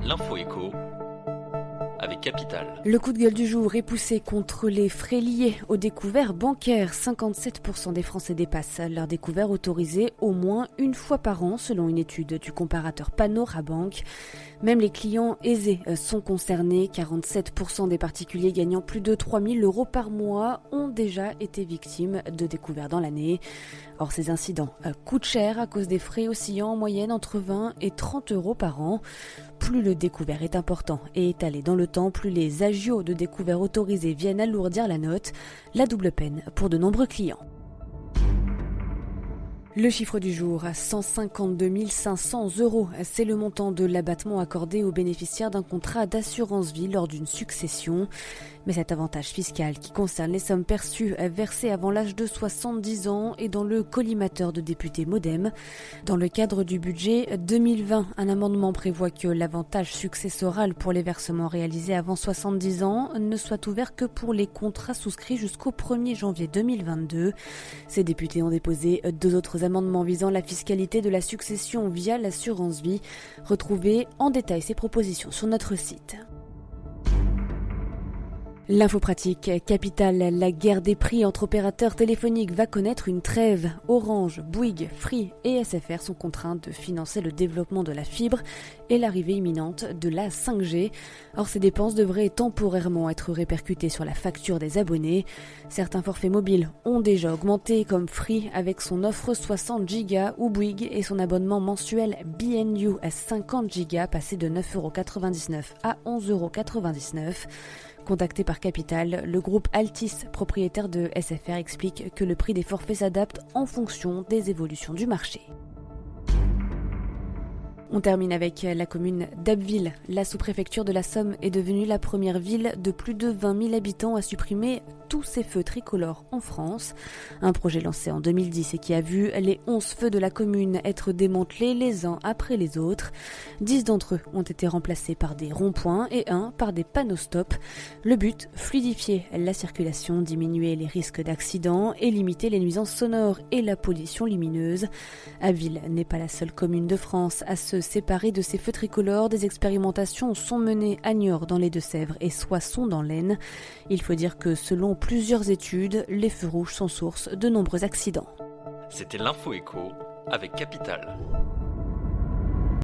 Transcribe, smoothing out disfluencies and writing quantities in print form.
L'info écho avec Capital. Le coup de gueule du jour est poussé contre les frais liés aux découvertes bancaires. 57% des Français dépassent leurs découvertes autorisées au moins une fois par an, selon une étude du comparateur Panorabank. Même les clients aisés sont concernés. 47% des particuliers gagnant plus de 3 000 € par mois ont déjà été victimes de découvertes dans l'année. Or, ces incidents coûtent cher à cause des frais oscillant en moyenne entre 20 et 30 € par an. Plus le découvert est important et étalé dans le temps, plus les agios de découvert autorisés viennent alourdir la note. La double peine pour de nombreux clients. Le chiffre du jour, 152 500 €. C'est le montant de l'abattement accordé aux bénéficiaires d'un contrat d'assurance vie lors d'une succession. Mais cet avantage fiscal qui concerne les sommes perçues versées avant l'âge de 70 ans est dans le collimateur de député Modem. Dans le cadre du budget 2020, un amendement prévoit que l'avantage successoral pour les versements réalisés avant 70 ans ne soit ouvert que pour les contrats souscrits jusqu'au 1er janvier 2022. Ces députés ont déposé 2 autres amendements visant la fiscalité de la succession via l'assurance vie. Retrouvez en détail ces propositions sur notre site. L'info pratique, Capital, la guerre des prix entre opérateurs téléphoniques va connaître une trêve. Orange, Bouygues, Free et SFR sont contraints de financer le développement de la fibre et l'arrivée imminente de la 5G. Or, ces dépenses devraient temporairement être répercutées sur la facture des abonnés. Certains forfaits mobiles ont déjà augmenté, comme Free avec son offre 60 Go ou Bouygues et son abonnement mensuel BNU à 50 Go passé de 9,99 € à 11,99 €. Contacté par Capital, le groupe Altis, propriétaire de SFR, explique que le prix des forfaits s'adapte en fonction des évolutions du marché. On termine avec la commune d'Abbeville. La sous-préfecture de la Somme est devenue la première ville de plus de 20 000 habitants à supprimer tous ces feux tricolores en France. Un projet lancé en 2010 et qui a vu les 11 feux de la commune être démantelés les uns après les autres. 10 d'entre eux ont été remplacés par des ronds-points et 1 par des panneaux stop. Le but, fluidifier la circulation, diminuer les risques d'accidents et limiter les nuisances sonores et la pollution lumineuse. Abbeville n'est pas la seule commune de France à se séparer de ces feux tricolores. Des expérimentations sont menées à Niort dans les Deux-Sèvres et Soissons dans l'Aisne. Il faut dire que selon plusieurs études, les feux rouges sont source de nombreux accidents. C'était l'info écho avec Capital.